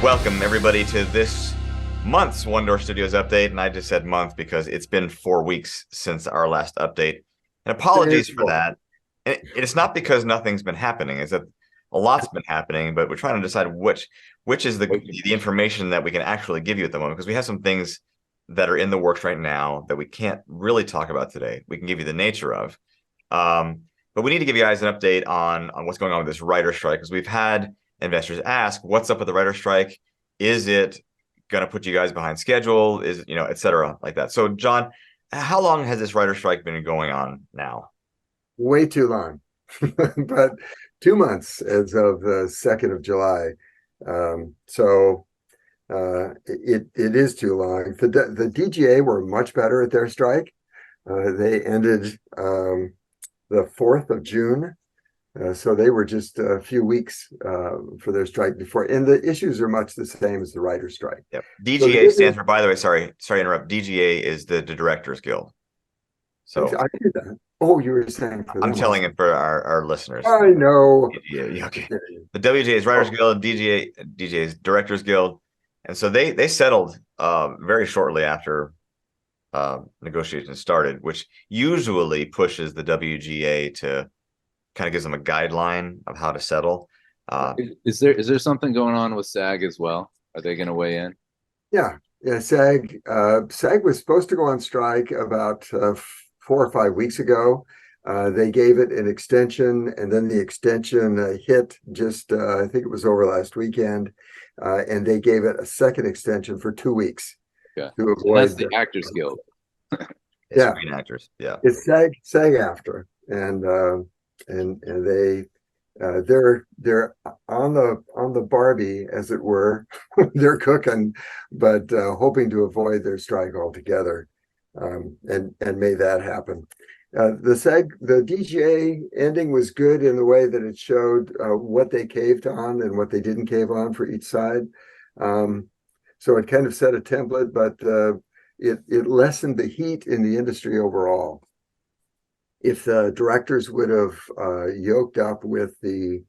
Welcome, everybody, to this month's OneDoor Studios update. And I just said month because it's been 4 weeks since our last update. And apologies for that. And it's not because nothing's been happening. It's that a lot's been happening, but we're trying to decide which is the information that we can actually give you at the moment, because we have some things that are in the works right now that we can't really talk about today. We can give you the nature of. But we need to give you guys an update on what's going on with this writer strike, because we've had investors ask, what's up with the writer strike? Is it going to put you guys behind schedule? Is, et cetera, like that. So, John, how long has this writer strike been going on now? Way too long, but 2 months as of the 2nd of July. It is too long. The DGA were much better at their strike. They ended the 4th of June. So they were just a few weeks for their strike before, and the issues are much the same as the writer's strike. Yep. DGA stands for, by the way, sorry to interrupt. DGA is the Directors Guild. So I did that. Oh, you were saying for them. I'm telling it for our listeners. I know. Yeah, okay. The WGA is Writers Guild, DGA is Directors Guild, and so they settled very shortly after negotiations started, which usually pushes the WGA to kind of gives them a guideline of how to settle. Is there something going on with SAG as well? Are they going to weigh in? Yeah. SAG was supposed to go on strike about 4 or 5 weeks ago. They gave it an extension, and then the extension hit just I think it was over last weekend, and they gave it a second extension for 2 weeks. Yeah, to avoid that's the Actors Guild. Yeah, Screen Actors. Yeah, it's SAG after, and they they're on the Barbie, as it were. They're cooking, but hoping to avoid their strike altogether, and may that happen. The DGA ending was good in the way that it showed what they caved on and what they didn't cave on for each side. So it kind of set a template, but it lessened the heat in the industry overall. If the directors would have yoked up with the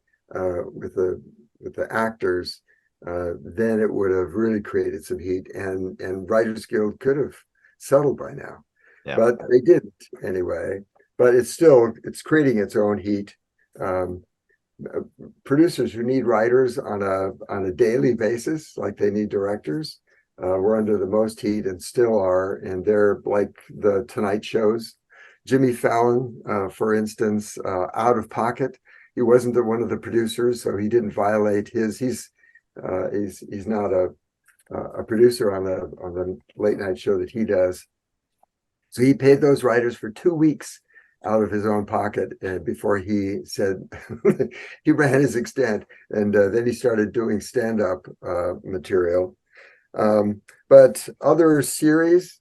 actors, then it would have really created some heat, and Writers Guild could have settled by now. Yeah. But they didn't anyway. But it's creating its own heat. Producers who need writers on a daily basis, like they need directors, were under the most heat and still are, and they're like the Tonight shows. Jimmy Fallon, for instance, out of pocket. He wasn't one of the producers, so he didn't violate his. He's not a producer on the late night show that he does. So he paid those writers for 2 weeks out of his own pocket before he said he ran his extent, and then he started doing stand-up material. But other series,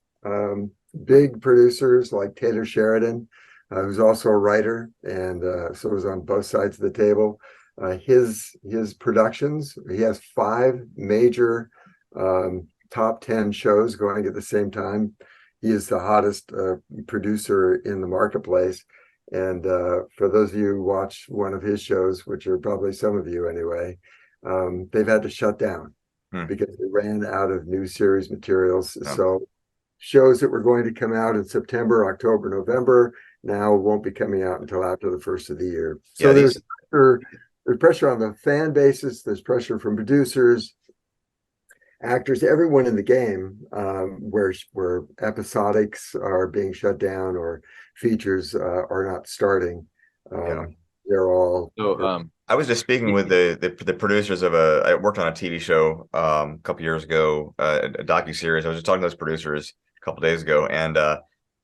big producers like Taylor Sheridan, who's also a writer, and so is on both sides of the table. His productions, he has 5 major top 10 shows going at the same time. He is the hottest producer in the marketplace. And for those of you who watch one of his shows, which are probably some of you anyway, they've had to shut down because they ran out of new series materials. So shows that were going to come out in September, October, November now won't be coming out until after the first of the year. So there's pressure on the fan basis. There's pressure from producers, actors, everyone in the game, where episodics are being shut down or features are not starting. They're all. So I was just speaking with the producers of I worked on a TV show a couple years ago, a docuseries. I was just talking to those producers a couple days ago, and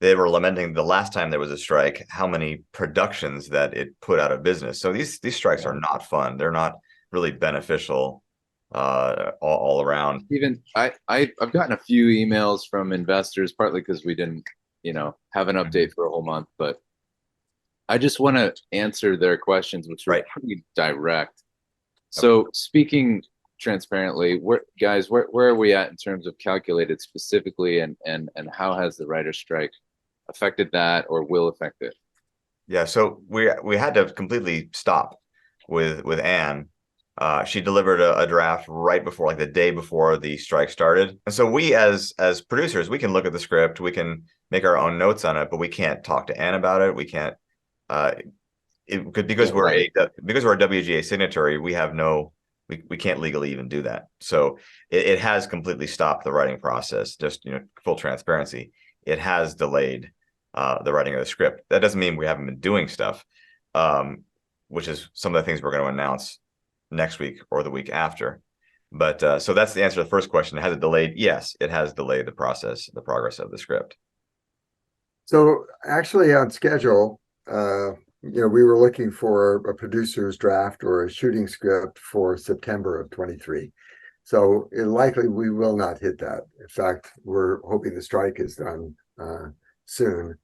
they were lamenting the last time there was a strike, how many productions that it put out of business. So these strikes are not fun. They're not really beneficial all around. Even I've gotten a few emails from investors, partly because we didn't have an update for a whole month, but I just want to answer their questions, which were pretty direct. So speaking transparently, where are we at in terms of calculated specifically, and how has the writer's strike affected that or will affect it? Yeah, so we had to completely stop with Anne She delivered a draft right before, like the day before the strike started. And so we, as producers, we can look at the script, we can make our own notes on it, but we can't talk to Anne about it. We can't, because we're a WGA signatory, we have no, we can't legally even do that. So it has completely stopped the writing process. Just full transparency, it has delayed the writing of the script. That doesn't mean we haven't been doing stuff, which is some of the things we're going to announce next week or the week after. But so that's the answer to the first question. Has it delayed? Yes, it has delayed the process, the progress of the script. So actually on schedule, we were looking for a producer's draft or a shooting script for September of 23. So likely we will not hit that. In fact, we're hoping the strike is done soon.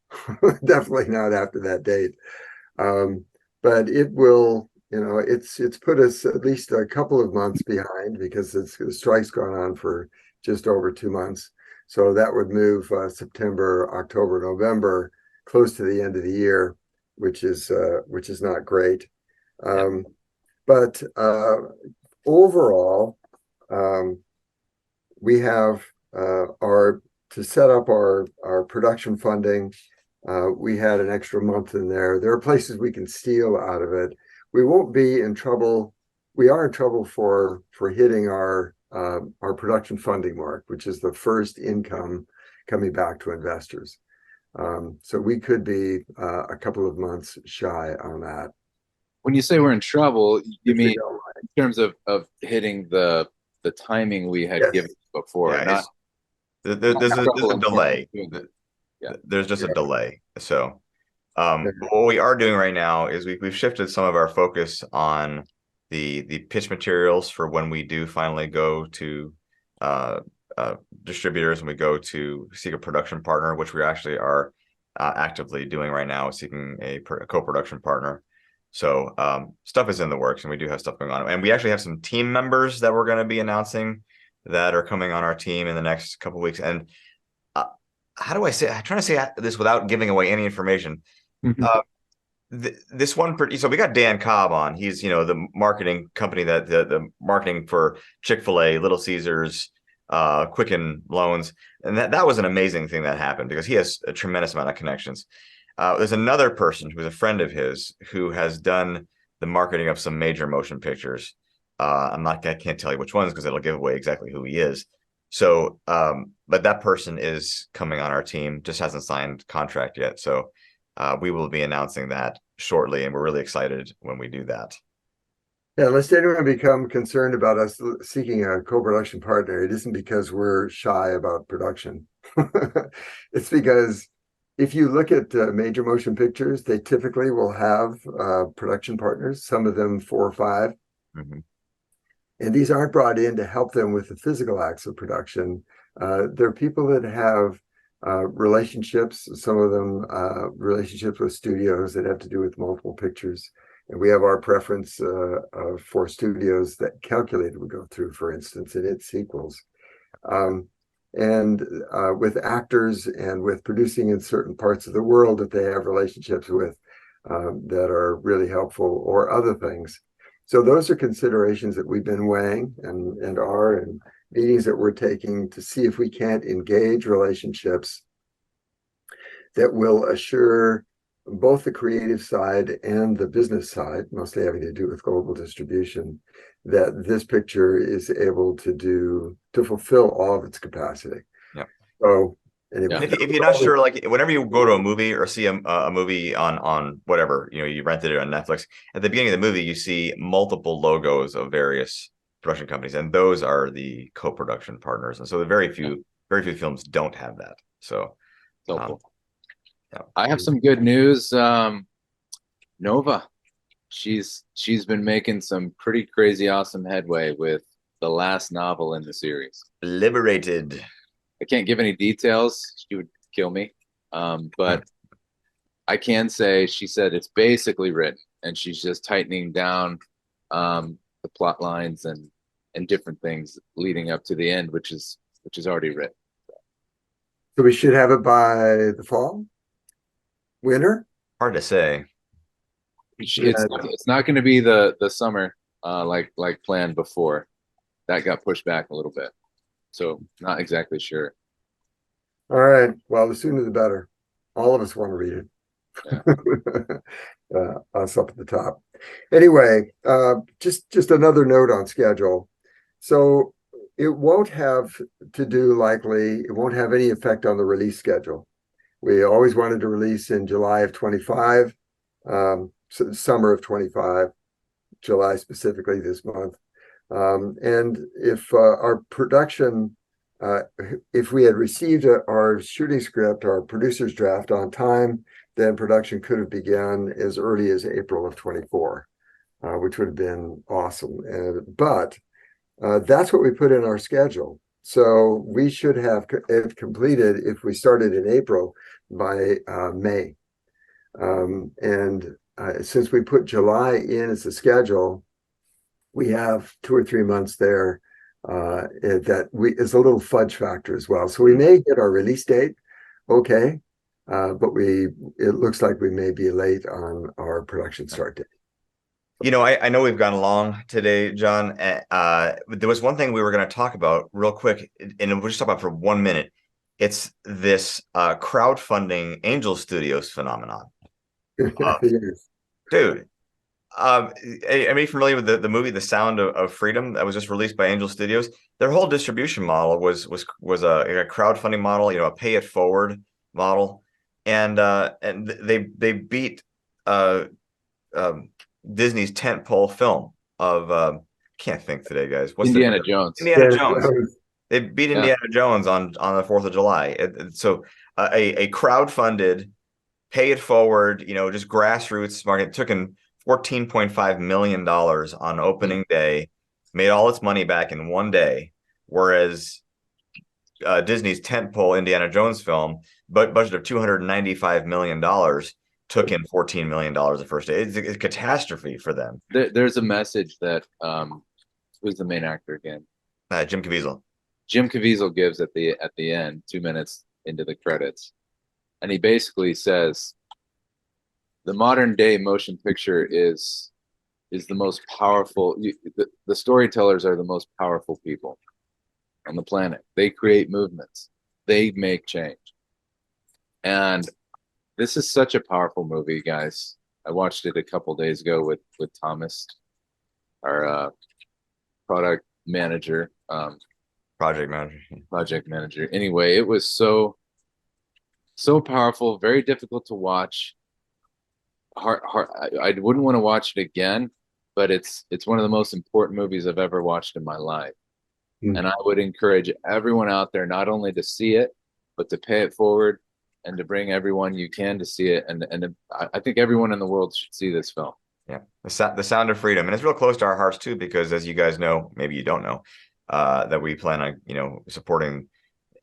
Definitely not after that date. But it will, it's put us at least a couple of months behind because the strike's gone on for just over 2 months. So that would move September, October, November close to the end of the year, which is not great. But overall, we have to set up our production funding. We had an extra month in there. There are places we can steal out of it. We won't be in trouble. We are in trouble for hitting our production funding mark, which is the first income coming back to investors. So we could be a couple of months shy on that. When you say we're in trouble, you mean in terms of hitting the timing we had given before? Yeah, there's a delay. There's just a delay. So what we are doing right now is we've shifted some of our focus on the pitch materials for when we do finally go to distributors and we go to seek a production partner, which we actually are actively doing right now, seeking a co-production partner. So stuff is in the works, and we do have stuff going on. And we actually have some team members that we're going to be announcing that are coming on our team in the next couple of weeks. And how do I say? I'm trying to say this without giving away any information. This one, so we got Dan Cobb on. He's the marketing company that the marketing for Chick-fil-A, Little Caesars, Quicken Loans, and that was an amazing thing that happened because he has a tremendous amount of connections. There's another person who's a friend of his who has done the marketing of some major motion pictures. I can't tell you which ones because it'll give away exactly who he is. So, but that person is coming on our team, just hasn't signed contract yet. So we will be announcing that shortly, and we're really excited when we do that. Yeah, lest anyone become concerned about us seeking a co-production partner, it isn't because we're shy about production. It's because if you look at major motion pictures, they typically will have production partners, some of them 4 or 5. And these aren't brought in to help them with the physical acts of production. They're people that have relationships, some of them relationships with studios that have to do with multiple pictures. And we have our preference for studios that Calculated would go through, for instance, in its sequels. And with actors and with producing in certain parts of the world that they have relationships with that are really helpful, or other things. So those are considerations that we've been weighing and are in meetings that we're taking to see if we can't engage relationships that will assure both the creative side and the business side, mostly having to do with global distribution, that this picture is able to fulfill all of its capacity. Yeah. So anyway, if you're not sure, like whenever you go to a movie or see a movie on whatever, you rented it on Netflix, at the beginning of the movie, you see multiple logos of various production companies, and those are the co-production partners. And so the very few films don't have that. So yeah. I have some good news. Nova, she's been making some pretty crazy awesome headway with the last novel in the series, Liberated. I can't give any details, she would kill me, but I can say she said it's basically written, and she's just tightening down the plot lines and different things leading up to the end, which is already written. So we should have it by the fall, winter. Hard to say. It's not going to be the summer like planned before. That got pushed back a little bit. So not exactly sure. All right. Well, the sooner the better. All of us want to read it. Us up at the top. Anyway, just another note on schedule. So it won't have it won't have any effect on the release schedule. We always wanted to release in July of 25, summer of 25, July specifically this month. And if our production, if we had received our shooting script, our producer's draft on time, then production could have begun as early as April of 24, which would have been awesome. But that's what we put in our schedule. So we should have it completed if we started in April by May. Since we put July in as a schedule, we have 2 or 3 months there that is a little fudge factor as well. So we may hit our release date, okay, but it looks like we may be late on our production start date. I know we've gone long today, John. There was one thing we were going to talk about real quick, and we'll just talk about for 1 minute. It's this crowdfunding Angel Studios phenomenon. Yes. Dude, are you familiar with the movie The Sound of Freedom that was just released by Angel Studios? Their whole distribution model was a crowdfunding model, a pay it forward model, and they beat Disney's tentpole film of can't think today, guys. What's Indiana Jones. Indiana Jones. They beat Indiana Jones on the 4th of July. So a crowdfunded, pay it forward, just grassroots market took in $14.5 million on opening day, made all its money back in one day, whereas Disney's tentpole Indiana Jones film, budget of $295 million, took in $14 million the first day. It's a catastrophe for them. There's a message that who's the main actor again? Jim Caviezel. Jim Caviezel gives at the end, 2 minutes into the credits, and he basically says, the modern day motion picture is the most powerful. The storytellers are the most powerful people on the planet. They create movements. They make change. And this is such a powerful movie, guys. I watched it a couple days ago with Thomas, our project manager. Anyway, it was so powerful, very difficult to watch. Hard. I wouldn't want to watch it again, but it's one of the most important movies I've ever watched in my life. And I would encourage everyone out there not only to see it, but to pay it forward and to bring everyone you can to see it. And I think everyone in the world should see this film. Yeah, the Sound of Freedom, and it's real close to our hearts too, because as you guys know, maybe you don't know, that we plan on supporting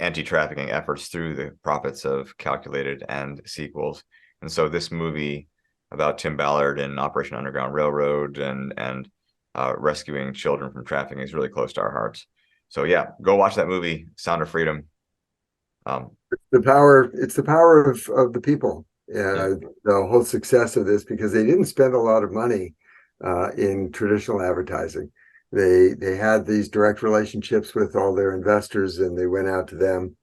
anti-trafficking efforts through the profits of Calculated and sequels. And so this movie about Tim Ballard and Operation Underground Railroad and rescuing children from trafficking is really close to our hearts. So yeah, go watch that movie, Sound of Freedom. It's the power of the people. The whole success of this, because they didn't spend a lot of money in traditional advertising. They had these direct relationships with all their investors, and they went out to them.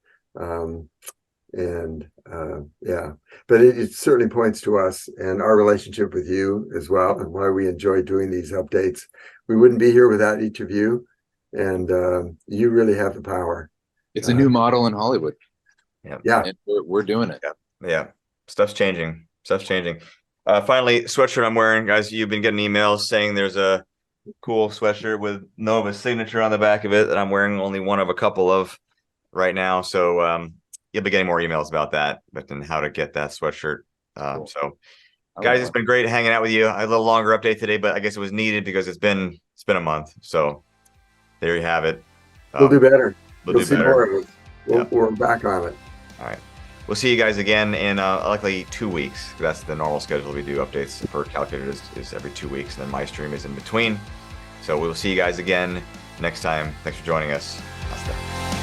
But it certainly points to us and our relationship with you as well, and why we enjoy doing these updates. We wouldn't be here without each of you, and you really have the power. It's a new model in Hollywood. Yeah, and we're doing it. Yeah. Stuff's changing. Finally, sweatshirt I'm wearing, guys. You've been getting emails saying there's a cool sweatshirt with Nova's signature on the back of it that I'm wearing only one of a couple of right now. So you'll be getting more emails about that, but then how to get that sweatshirt. Cool. So guys, it's been great hanging out with you. A little longer update today, but I guess it was needed because it's been a month. So there you have it. We'll do better. We'll do see better. More of it. We're back on it. All right. We'll see you guys again in likely 2 weeks. That's the normal schedule. We do updates for Calculated is every 2 weeks, and then my stream is in between. So we'll see you guys again next time. Thanks for joining us. Hasta.